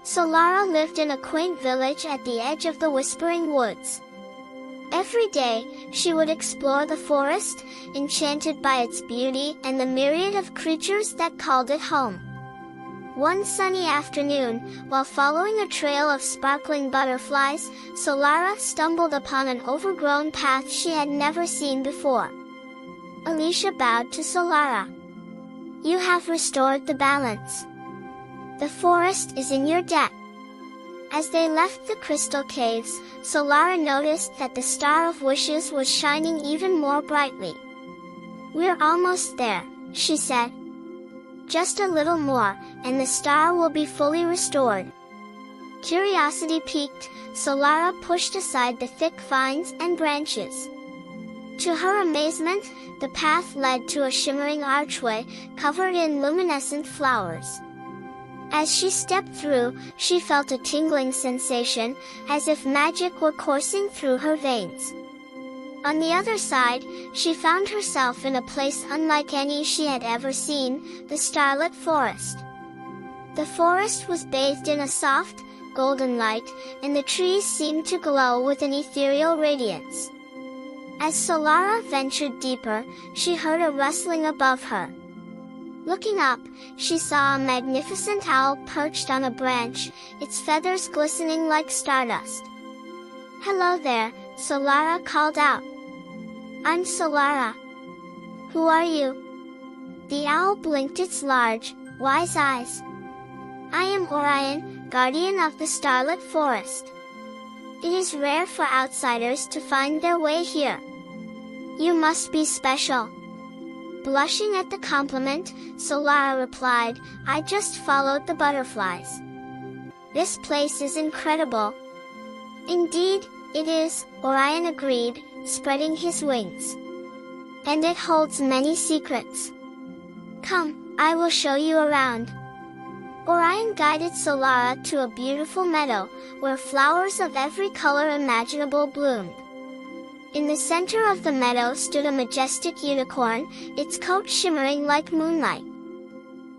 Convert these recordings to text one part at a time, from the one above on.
Solara lived in a quaint village at the edge of the Whispering Woods. Every day, she would explore the forest, enchanted by its beauty and the myriad of creatures that called it home. One sunny afternoon, while following a trail of sparkling butterflies, Solara stumbled upon an overgrown path she had never seen before. Alicia bowed to Solara. "You have restored the balance. The forest is in your debt." As they left the crystal caves, Solara noticed that the Star of Wishes was shining even more brightly. "We're almost there," she said. "Just a little more, and the star will be fully restored." Curiosity piqued, Solara pushed aside the thick vines and branches. To her amazement, the path led to a shimmering archway, covered in luminescent flowers. As she stepped through, she felt a tingling sensation, as if magic were coursing through her veins. On the other side, she found herself in a place unlike any she had ever seen, the Starlit Forest. The forest was bathed in a soft, golden light, and the trees seemed to glow with an ethereal radiance. As Solara ventured deeper, she heard a rustling above her. Looking up, she saw a magnificent owl perched on a branch, its feathers glistening like stardust. "Hello there," Solara called out. "I'm Solara. Who are you?" The owl blinked its large, wise eyes. "I am Orion, guardian of the Starlit Forest. It is rare for outsiders to find their way here. You must be special." Blushing at the compliment, Solara replied, "I just followed the butterflies. This place is incredible." "Indeed, it is," Orion agreed, spreading his wings. "And it holds many secrets. Come, I will show you around." Orion guided Solara to a beautiful meadow, where flowers of every color imaginable bloomed. In the center of the meadow stood a majestic unicorn, its coat shimmering like moonlight.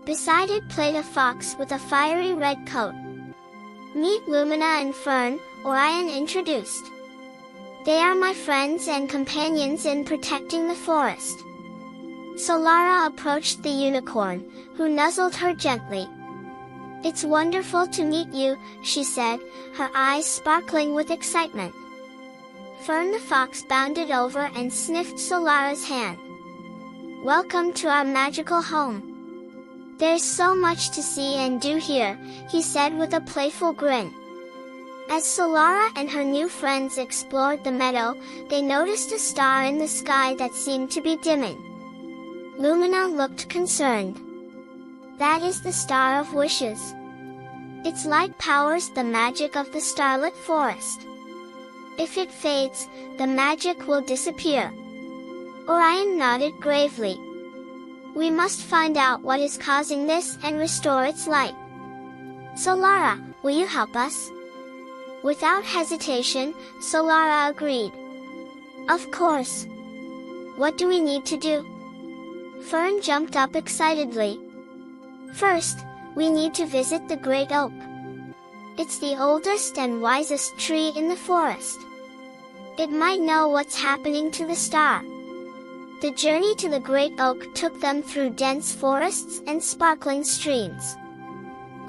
Beside it played a fox with a fiery red coat. "Meet Lumina and Fern," Orion introduced. "They are my friends and companions in protecting the forest." Solara approached the unicorn, who nuzzled her gently. "It's wonderful to meet you," she said, her eyes sparkling with excitement. Fern the fox bounded over and sniffed Solara's hand. "Welcome to our magical home. There's so much to see and do here," he said with a playful grin. As Solara and her new friends explored the meadow, they noticed a star in the sky that seemed to be dimming. Lumina looked concerned. "That is the Star of Wishes. Its light powers the magic of the Starlit Forest. If it fades, the magic will disappear." Orion nodded gravely. "We must find out what is causing this and restore its light. Solara, will you help us?" Without hesitation, Solara agreed. "Of course. What do we need to do?" Fern jumped up excitedly. "First, we need to visit the Great Oak. It's the oldest and wisest tree in the forest. It might know what's happening to the star." The journey to the Great Oak took them through dense forests and sparkling streams.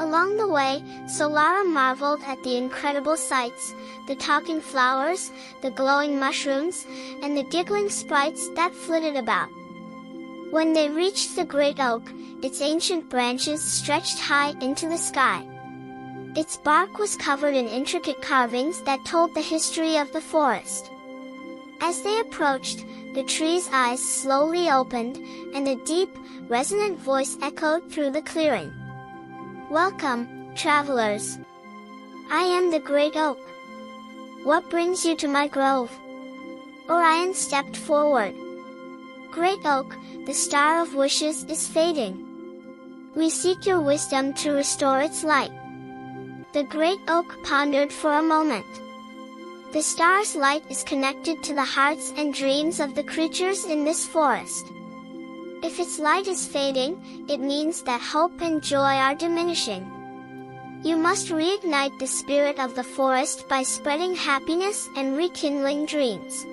Along the way, Solara marveled at the incredible sights, the talking flowers, the glowing mushrooms, and the giggling sprites that flitted about. When they reached the Great Oak, its ancient branches stretched high into the sky. Its bark was covered in intricate carvings that told the history of the forest. As they approached, the tree's eyes slowly opened, and a deep, resonant voice echoed through the clearing. "Welcome, travelers. I am the Great Oak. What brings you to my grove?" Orion stepped forward. "Great Oak, the Star of Wishes is fading. We seek your wisdom to restore its light." The Great Oak pondered for a moment. "The star's light is connected to the hearts and dreams of the creatures in this forest. If its light is fading, it means that hope and joy are diminishing. You must reignite the spirit of the forest by spreading happiness and rekindling dreams.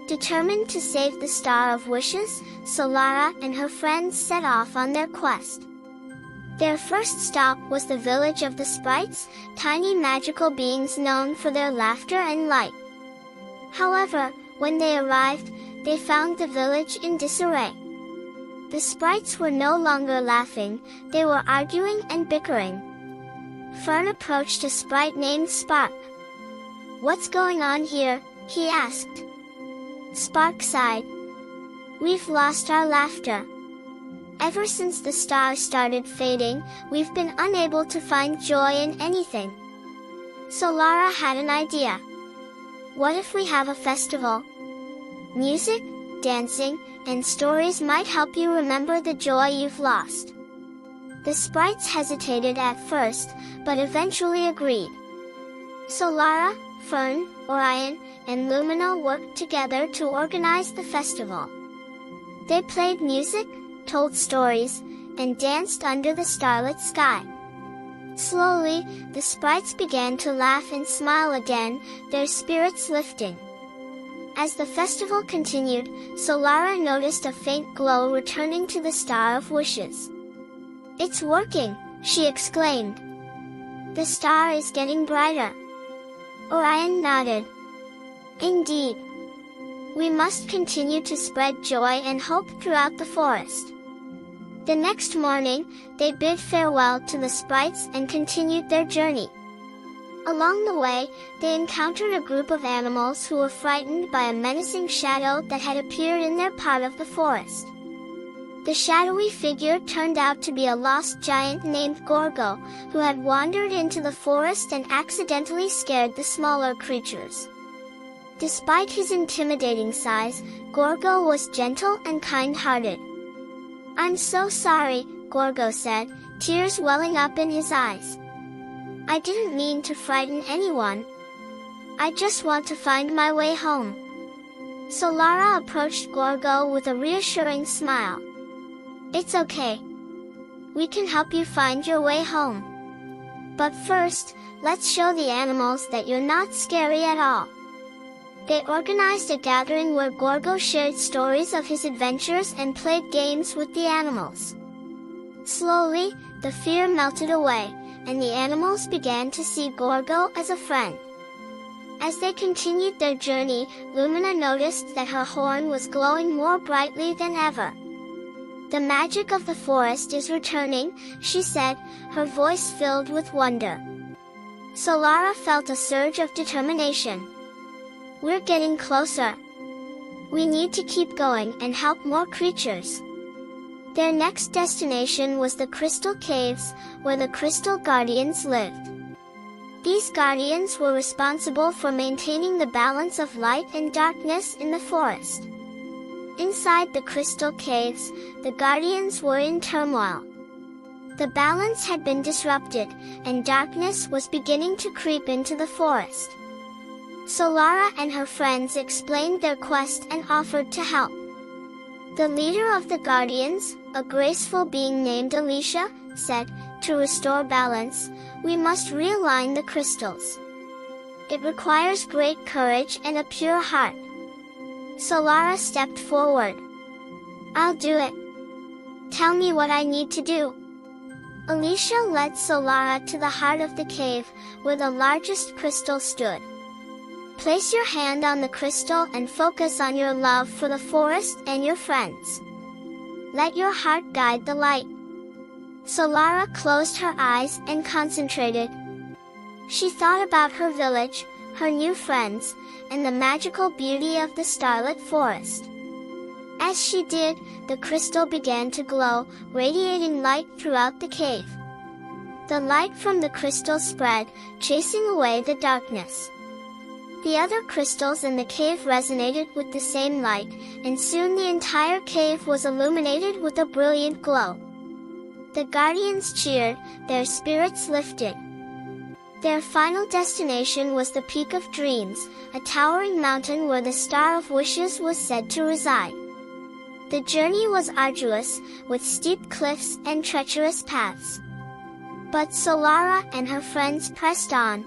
Determined to save the Star of Wishes, Solara and her friends set off on their quest. Their first stop was the village of the sprites, tiny magical beings known for their laughter and light. However, when they arrived, they found the village in disarray. The sprites were no longer laughing, they were arguing and bickering. Fern approached a sprite named Spark. "What's going on here?" he asked. Spark sighed. "We've lost our laughter. Ever since the star started fading, we've been unable to find joy in anything." Solara had an idea. "What if we have a festival? Music, dancing, and stories might help you remember the joy you've lost." The sprites hesitated at first, but eventually agreed. Solara, Fern, Orion, and Lumina worked together to organize the festival. They played music, told stories, and danced under the starlit sky. Slowly, the sprites began to laugh and smile again, their spirits lifting. As the festival continued, Solara noticed a faint glow returning to the Star of Wishes. "It's working!" she exclaimed. "The star is getting brighter." Orion nodded. "Indeed. We must continue to spread joy and hope throughout the forest." The next morning, they bid farewell to the sprites and continued their journey. Along the way, they encountered a group of animals who were frightened by a menacing shadow that had appeared in their part of the forest. The shadowy figure turned out to be a lost giant named Gorgo, who had wandered into the forest and accidentally scared the smaller creatures. Despite his intimidating size, Gorgo was gentle and kind-hearted. "I'm so sorry," Gorgo said, tears welling up in his eyes. "I didn't mean to frighten anyone. I just want to find my way home." Solara approached Gorgo with a reassuring smile. "It's okay. We can help you find your way home. But first, let's show the animals that you're not scary at all." They organized a gathering where Gorgo shared stories of his adventures and played games with the animals. Slowly, the fear melted away, and the animals began to see Gorgo as a friend. As they continued their journey, Lumina noticed that her horn was glowing more brightly than ever. "The magic of the forest is returning," she said, her voice filled with wonder. Solara felt a surge of determination. "We're getting closer. We need to keep going and help more creatures." Their next destination was the Crystal Caves, where the Crystal Guardians lived. These guardians were responsible for maintaining the balance of light and darkness in the forest. Inside the Crystal Caves, the guardians were in turmoil. The balance had been disrupted, and darkness was beginning to creep into the forest. Solara and her friends explained their quest and offered to help. The leader of the guardians, a graceful being named Alicia, said, "To restore balance, we must realign the crystals. It requires great courage and a pure heart." Solara stepped forward. "I'll do it. Tell me what I need to do." Alicia led Solara to the heart of the cave, where the largest crystal stood. "Place your hand on the crystal and focus on your love for the forest and your friends. Let your heart guide the light." Solara closed her eyes and concentrated. She thought about her village, her new friends, and the magical beauty of the Starlit Forest. As she did, the crystal began to glow, radiating light throughout the cave. The light from the crystal spread, chasing away the darkness. The other crystals in the cave resonated with the same light, and soon the entire cave was illuminated with a brilliant glow. The guardians cheered, their spirits lifted. Their final destination was the Peak of Dreams, a towering mountain where the Star of Wishes was said to reside. The journey was arduous, with steep cliffs and treacherous paths. But Solara and her friends pressed on.